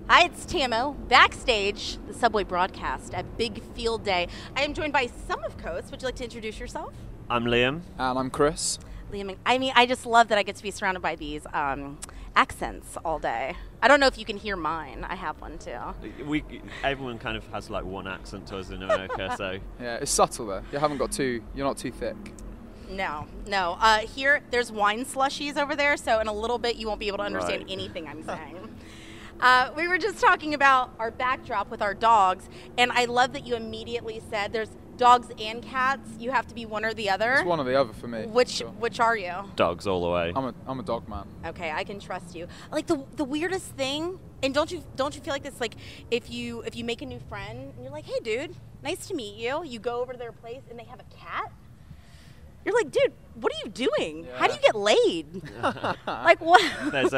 Hi, it's Tamo, backstage, the Subway broadcast at Big Field Day. I am joined by some of Coast. Would you like to introduce yourself? I'm Liam. And I'm Chris. Liam, I just love that I get to be surrounded by these accents all day. I don't know if you can hear mine. I have one too. Everyone kind of has like one accent to us in America, so. Yeah, it's subtle though. You're not too thick. No. Here, there's wine slushies over there, so in a little bit you won't be able to understand anything I'm saying. We were just talking about our backdrop with our dogs, and I love that you immediately said there's dogs and cats. You have to be one or the other. It's one or the other for me. Which are you? Dogs all the way. I'm a dog man. Okay, I can trust you. Like the weirdest thing, and don't you feel like this? Like if you make a new friend and you're like, hey dude, nice to meet you. You go over to their place and they have a cat. You're like, dude, what are you doing? Yeah. How do you get laid? Like what? There's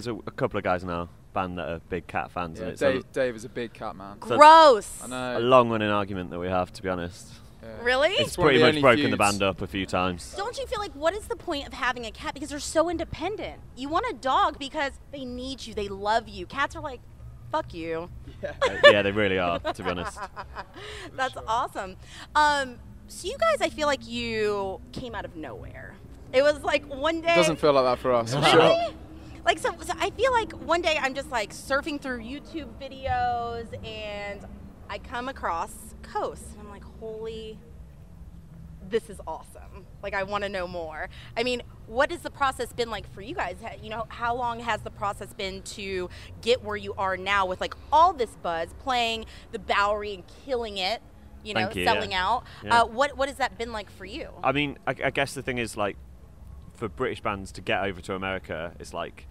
a couple of guys in our band that are big cat fans, Yeah, and it's Dave is a big cat man. Gross. I know. a long-running argument that we have, to be honest. Yeah. Really? It's one of pretty the much only broken the feuds. band up a few times. Don't you feel like what is the point of having a cat? Because they're so independent. You want a dog because they need you, they love you. Cats are like, fuck you. Yeah, they really are, to be honest. That's awesome. So you guys, I feel like you came out of nowhere. It was like one day. It doesn't feel like that for us. For Really? sure. Like so I feel like one day I'm just like surfing through YouTube videos and I come across Coast and I'm like, holy, this is awesome. Like I want to know more. I mean, what has the process been like for you guys? You know, how long has the process been to get where you are now with like all this buzz, playing the Bowery and killing it, you know, Thank you, selling yeah. out? Yeah. What has that been like for you? I mean, I guess the thing is, like, for British bands to get over to America, it's like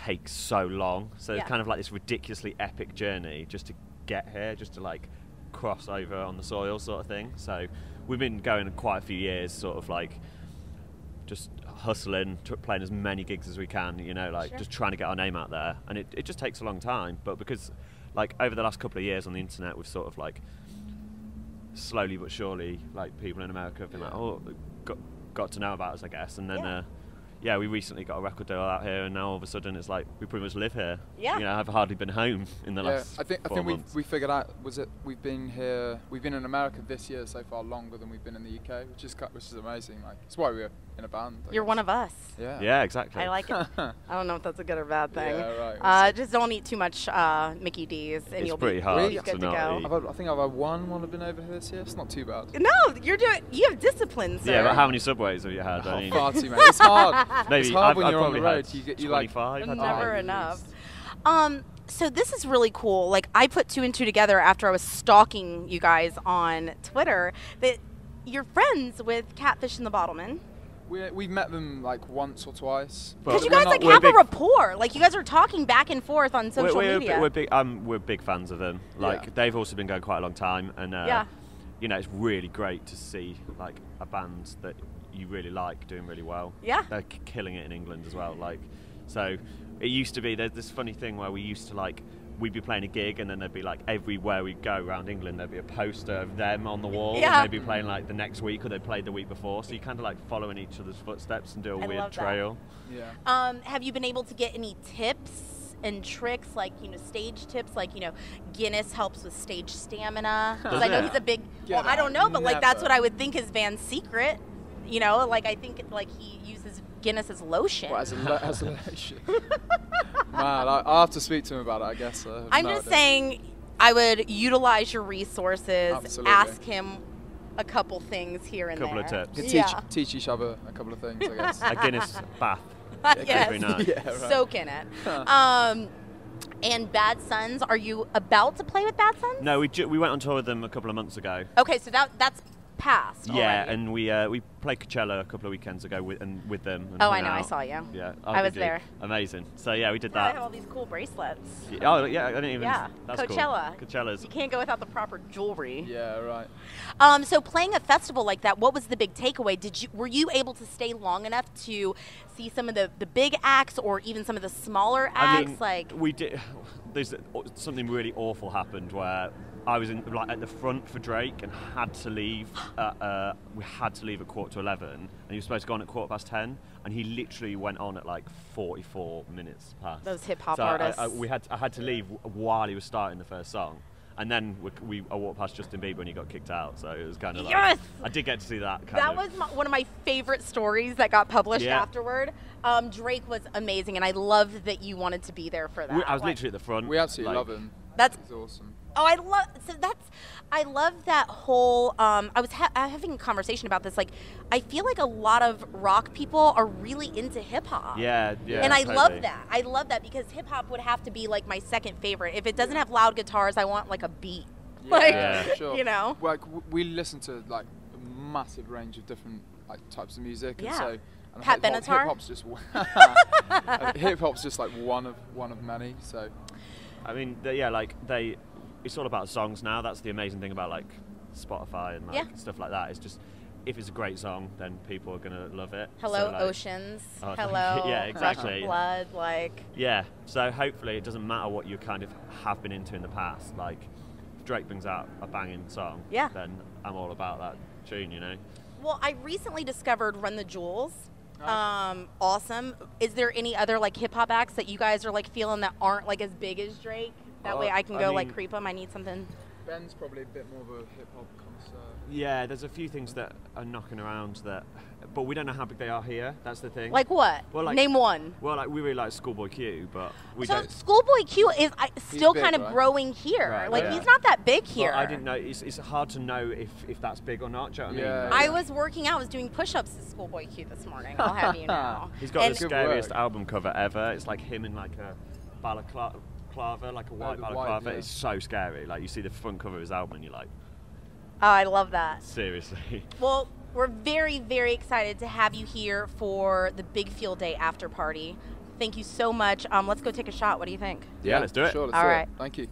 takes so long. So Yeah. it's kind of like this ridiculously epic journey just to get here, just to like cross over on the soil sort of thing. So we've been going quite a few years, sort of like just hustling, playing as many gigs as we can, you know, like Sure. just trying to get our name out there. And it just takes a long time. But because like over the last couple of years on the internet, we've sort of like slowly but surely, like people in America have been like, oh, got to know about us, I guess. And then we recently got a record deal out here, and now all of a sudden it's like we pretty much live here. Yeah. You know, I've hardly been home in the last I think 4 months. we figured out we've been in America this year so far longer than we've been in the UK, which is amazing. Like it's why we're in a band. You're one of us. Yeah. Yeah, exactly. I like it. I don't know if that's a good or bad thing. Yeah, right. Just don't eat too much Mickey D's, and It's you'll pretty be hard Really? good to to not go. eat. I think I've had one while I've been over here this year. It's not too bad. No, you have discipline, sir. Yeah, but how many Subways have you had? I Oh, mean, far too many. It's hard. maybe it's hard I've when you're on the probably road. had You like 25. Never Oh, enough. geez. So this is really cool. Like I put two and two together after I was stalking you guys on Twitter that you're friends with Catfish and the Bottlemen. We've met them like once or twice. Because you we're guys not- like we're have a big- rapport. Like you guys are talking back and forth on social media. We're big fans of them. Like Yeah. they've also been going quite a long time, and Yeah. you know, it's really great to see like a band that you really like doing really well. Yeah. They're killing it in England as well. Like, so it used to be there's this funny thing where we used to like we'd be playing a gig and then there'd be like everywhere we go around England there'd be a poster of them on the wall, Yeah. and they'd be playing like the next week or they played the week before. So you kind of like following each other's footsteps and do a I weird love that. trail. Yeah. Have you been able to get any tips and tricks, like, you know, stage tips, like, you know, Guinness helps with stage stamina? Because I know it? he's a big, Get well, I don't know, out. but like that's Never. what I would think is Van's secret. You know, like I think like he uses Guinness as lotion. Well, as a lotion. Man, I'll have to speak to him about it, I guess. I'm just saying I would utilize your resources, Absolutely. ask him a couple things here and Couple of there. tips. Teach each other a couple of things, I guess. A Guinness bath Yes. every night. Yeah, right. Soak in it. And Bad Sons, are you about to play with Bad Sons? No, we went on tour with them a couple of months ago. Okay, so that's past Yeah, already. and we played Coachella a couple of weekends ago with them. And Oh, hung I know, I out. saw you. Yeah, I was did you? there. Amazing. So yeah, we did I have that. all these cool bracelets. Oh yeah, I didn't even. Yeah, That's Coachella. Cool. Coachella's. You can't go without the proper jewelry. Yeah, right. So playing a festival like that, what was the big takeaway? Were you able to stay long enough to see some of the big acts or even some of the smaller acts? I mean, we did. There's something really awful happened where I was in like at the front for Drake and had to leave. We had to leave at 11:15, and he was supposed to go on at 10:15, and he literally went on at like 44 minutes past. Those hip hop so artists. I had to leave while he was starting the first song, and then I walked past Justin Bieber and he got kicked out. So it was kind of like, yes! I did get to see that. That was one of my favorite stories that got published afterward. Drake was amazing, and I loved that you wanted to be there for that. I was literally at the front. We absolutely love him. That's awesome. Oh, I love that whole. I was having a conversation about this. Like, I feel like a lot of rock people are really into hip hop. Yeah. And I totally. love that. I love that because hip hop would have to be like my second favorite. If it doesn't have loud guitars, I want like a beat. Yeah, sure. You know. Like we listen to like a massive range of different like types of music. Yeah. And so, and Pat hip Benatar? hop-hop's just like one of many. So. I mean, it's all about songs now. That's the amazing thing about like Spotify and like stuff like that. It's just if it's a great song, then people are gonna love it. Hello, so, like, Oceans. oh, Hello, yeah, exactly. Rush of Blood. Like. Yeah. So hopefully it doesn't matter what you kind of have been into in the past. Like, if Drake brings out a banging song, then I'm all about that tune. You know. Well, I recently discovered Run the Jewels. Awesome. Is there any other like hip hop acts that you guys are like feeling that aren't like as big as Drake? That way I can go like creep them. I need something. Ben's probably a bit more of a hip hop connoisseur. Yeah, there's a few things that are knocking around but we don't know how big they are here. That's the thing. Like what? Well, like, name one. Well, like we really like Schoolboy Q, but we so don't. Schoolboy Q is still big, kind of right? growing here. Right, like yeah. he's not that big here. Well, I didn't know. It's hard to know if that's big or not. Do you know what I mean? I was working out. I was doing push-ups to Schoolboy Q this morning. I'll have you know. He's got the Good scariest work. album cover ever. It's like him in like a balaclava, like a white the balaclava. white, yeah. It's so scary. Like you see the front cover of his album and you're like, Oh, I love that. seriously. Well, we're very, very excited to have you here for the Big Field Day after party. Thank you so much. Let's go take a shot. What do you think? Yeah, let's do it. Sure, let's All do right. it. Thank you.